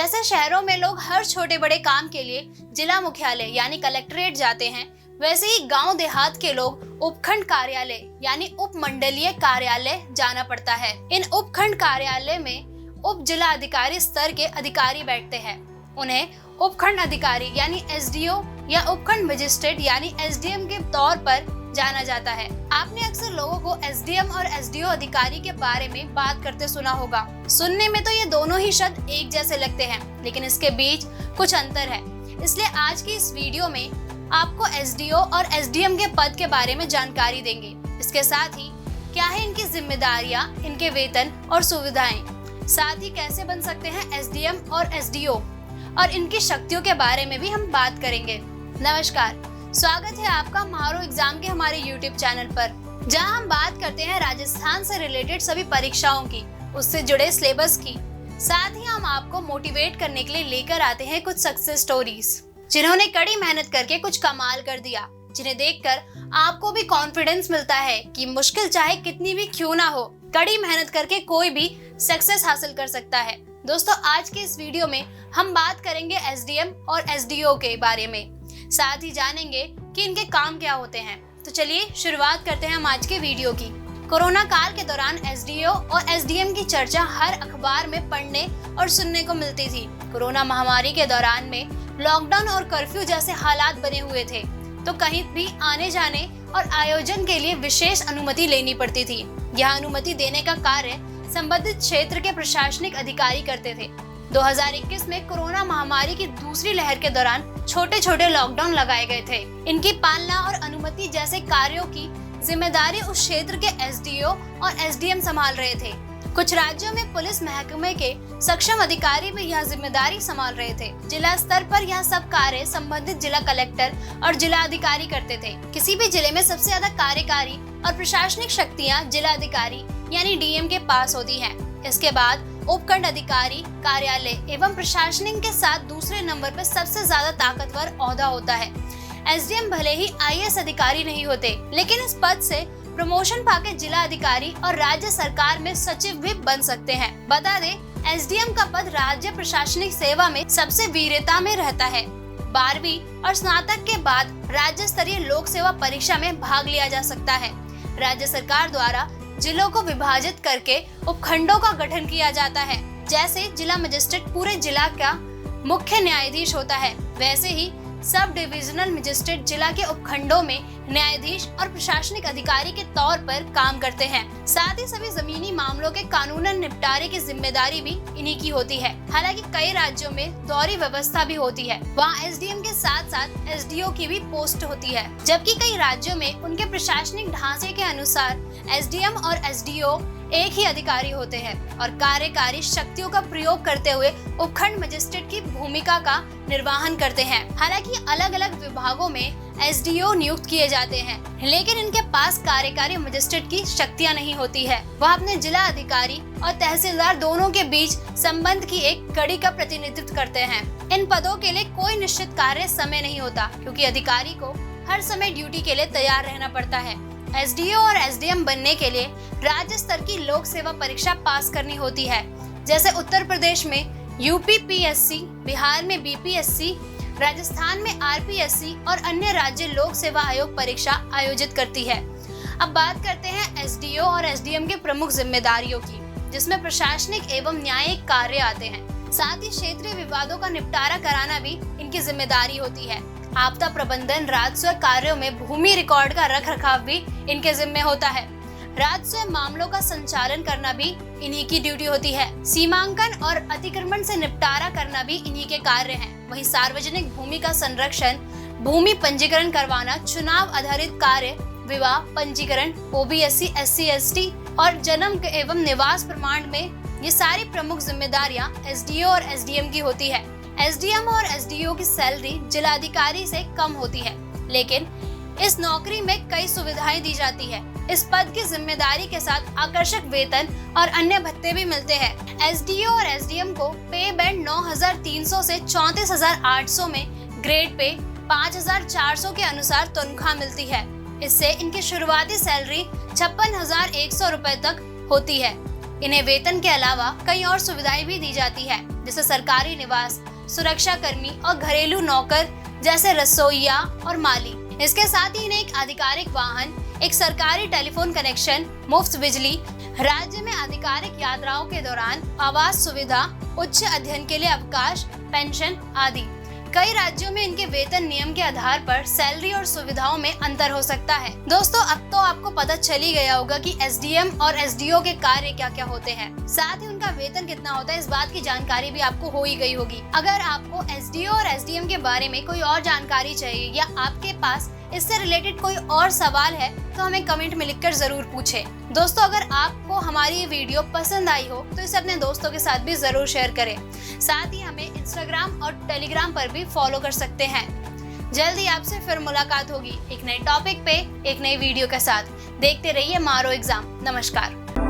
जैसे शहरों में लोग हर छोटे बड़े काम के लिए जिला मुख्यालय यानी कलेक्ट्रेट जाते हैं, वैसे ही गांव देहात के लोग उपखंड कार्यालय यानी उपमंडलीय कार्यालय जाना पड़ता है। इन उपखंड कार्यालय में उप जिला अधिकारी स्तर के अधिकारी बैठते हैं। उन्हें उपखंड अधिकारी यानी एसडीओ या उपखंड मजिस्ट्रेट यानी एसडीएम के तौर पर जाना जाता है। आपने अक्सर लोगों को एसडीएम और एसडीओ अधिकारी के बारे में बात करते सुना होगा। सुनने में तो ये दोनों ही शब्द एक जैसे लगते हैं, लेकिन इसके बीच कुछ अंतर है। इसलिए आज की इस वीडियो में आपको एसडीओ और एसडीएम के पद के बारे में जानकारी देंगे। इसके साथ ही क्या है इनकी जिम्मेदारियां, इनके वेतन और सुविधाएं, साथ ही कैसे बन सकते हैं एसडीएम और एसडीओ और इनकी शक्तियों के बारे में भी हम बात करेंगे। नमस्कार, स्वागत है आपका म्हारो एग्जाम के हमारे यूट्यूब चैनल पर, जहां हम बात करते हैं राजस्थान से रिलेटेड सभी परीक्षाओं की, उससे जुड़े सिलेबस की। साथ ही हम आपको मोटिवेट करने के लिए लेकर आते हैं कुछ सक्सेस स्टोरीज, जिन्होंने कड़ी मेहनत करके कुछ कमाल कर दिया, जिन्हें देखकर आपको भी कॉन्फिडेंस मिलता है कि मुश्किल चाहे कितनी भी क्यों ना हो, कड़ी मेहनत करके कोई भी सक्सेस हासिल कर सकता है। दोस्तों, आज के इस वीडियो में हम बात करेंगे एसडीएम और एसडीओ के बारे में, साथ ही जानेंगे कि इनके काम क्या होते हैं। तो चलिए शुरुआत करते हैं हम आज के वीडियो की। कोरोना काल के दौरान एसडीओ और एसडीएम की चर्चा हर अखबार में पढ़ने और सुनने को मिलती थी। कोरोना महामारी के दौरान में लॉकडाउन और कर्फ्यू जैसे हालात बने हुए थे, तो कहीं भी आने जाने और आयोजन के लिए विशेष अनुमति लेनी पड़ती थी। यह अनुमति देने का कार्य संबंधित क्षेत्र के प्रशासनिक अधिकारी करते थे। 2021 में कोरोना महामारी की दूसरी लहर के दौरान छोटे छोटे लॉकडाउन लगाए गए थे। इनकी पालना और अनुमति जैसे कार्यों की जिम्मेदारी उस क्षेत्र के एसडीओ और एसडीएम संभाल रहे थे। कुछ राज्यों में पुलिस महकमे के सक्षम अधिकारी भी यह जिम्मेदारी संभाल रहे थे। जिला स्तर पर यह सब कार्य संबंधित जिला कलेक्टर और जिला अधिकारी करते थे। किसी भी जिले में सबसे ज्यादा कार्यकारी और प्रशासनिक शक्तियां जिला अधिकारी यानी डीएम के पास होती हैं। इसके बाद उपखंड अधिकारी कार्यालय एवं प्रशासनिक के साथ दूसरे नंबर पर सबसे ज्यादा ताकतवर ओहदा होता है। एसडीएम भले ही आईएएस अधिकारी नहीं होते, लेकिन इस पद से प्रमोशन पाके जिला अधिकारी और राज्य सरकार में सचिव भी बन सकते हैं। बता दें, एसडीएम का पद राज्य प्रशासनिक सेवा में सबसे वीरता में रहता है। 12वीं और स्नातक के बाद राज्य स्तरीय लोक सेवा परीक्षा में भाग लिया जा सकता है। राज्य सरकार द्वारा जिलों को विभाजित करके उपखंडों का गठन किया जाता है। जैसे जिला मजिस्ट्रेट पूरे जिला का मुख्य न्यायाधीश होता है, वैसे ही सब डिविजनल मजिस्ट्रेट जिला के उपखंडों में न्यायाधीश और प्रशासनिक अधिकारी के तौर पर काम करते हैं। साथ ही सभी जमीनी मामलों के कानूनन निपटारे की जिम्मेदारी भी इन्हीं की होती है। हालांकि कई राज्यों में दोहरी व्यवस्था भी होती है, वहाँ एसडीएम के साथ साथ एसडीओ की भी पोस्ट होती है, जबकि कई राज्यों में उनके प्रशासनिक ढांचे के अनुसार एसडीएम और एसडीओ एक ही अधिकारी होते हैं और कार्यकारी शक्तियों का प्रयोग करते हुए उपखंड मजिस्ट्रेट की भूमिका का निर्वहन करते हैं। हालांकि अलग अलग विभागों में एसडीओ नियुक्त किए जाते हैं, लेकिन इनके पास कार्यकारी मजिस्ट्रेट की शक्तियां नहीं होती है। वह अपने जिला अधिकारी और तहसीलदार दोनों के बीच संबंध की एक कड़ी का प्रतिनिधित्व करते हैं। इन पदों के लिए कोई निश्चित कार्य समय नहीं होता, क्योंकि अधिकारी को हर समय ड्यूटी के लिए तैयार रहना पड़ता है। एसडीओ और एसडीएम बनने के लिए राज्य स्तर की लोक सेवा परीक्षा पास करनी होती है। जैसे उत्तर प्रदेश में यूपीपीएससी, बिहार में बीपीएससी, राजस्थान में आरपीएससी और अन्य राज्य लोक सेवा आयोग परीक्षा आयोजित करती है। अब बात करते हैं एसडीओ और एसडीएम के प्रमुख जिम्मेदारियों की, जिसमें प्रशासनिक एवं न्यायिक कार्य आते हैं। साथ ही क्षेत्रीय विवादों का निपटारा कराना भी इनकी जिम्मेदारी होती है। आपदा प्रबंधन, राजस्व कार्यों में भूमि रिकॉर्ड का रख रखाव भी इनके जिम्मे होता है। राजस्व मामलों का संचालन करना भी इन्हीं की ड्यूटी होती है। सीमांकन और अतिक्रमण से निपटारा करना भी इन्हीं के कार्य हैं। वहीं सार्वजनिक भूमि का संरक्षण, भूमि पंजीकरण करवाना, चुनाव आधारित कार्य, विवाह पंजीकरण, ओबीसी, एससी, एसटी और जन्म एवं निवास प्रमाण में ये सारी प्रमुख जिम्मेदारियां एसडीओ और एसडीएम की होती है। एसडीएम और एसडीओ की सैलरी जिलाधिकारी से कम होती है, लेकिन इस नौकरी में कई सुविधाएं दी जाती है। इस पद की जिम्मेदारी के साथ आकर्षक वेतन और अन्य भत्ते भी मिलते हैं। एसडीओ और एसडीएम को पे बैंड 9,300 से 34,800 में, ग्रेड पे 5,400 के अनुसार तनख्वाह मिलती है। इससे इनकी शुरुआती सैलरी 56,100 रुपए तक होती है। इन्हें वेतन के अलावा कई और सुविधाएं भी दी जाती है, जैसे सरकारी निवास, सुरक्षा कर्मी और घरेलू नौकर जैसे रसोइया और माली। इसके साथ ही इन्हें एक आधिकारिक वाहन, एक सरकारी टेलीफोन कनेक्शन, मुफ्त बिजली, राज्य में आधिकारिक यात्राओं के दौरान आवास सुविधा, उच्च अध्ययन के लिए अवकाश, पेंशन आदि। कई राज्यों में इनके वेतन नियम के आधार पर सैलरी और सुविधाओं में अंतर हो सकता है। दोस्तों, अब तो आपको पता चल ही गया होगा कि एसडीएम और एसडीओ के कार्य क्या क्या होते हैं, साथ ही उनका वेतन कितना होता है, इस बात की जानकारी भी आपको हो ही गई होगी। अगर आपको एसडीओ और एसडीएम के बारे में कोई और जानकारी चाहिए या आपके पास इससे रिलेटेड कोई और सवाल है तो हमें कमेंट में लिखकर जरूर पूछें। दोस्तों, अगर आपको हमारी ये वीडियो पसंद आई हो तो इसे अपने दोस्तों के साथ भी जरूर शेयर करें। साथ ही हमें इंस्टाग्राम और टेलीग्राम पर भी फॉलो कर सकते हैं। जल्दी आपसे फिर मुलाकात होगी एक नए टॉपिक पे, एक नई वीडियो के साथ। देखते रहिए मारो एग्जाम। नमस्कार।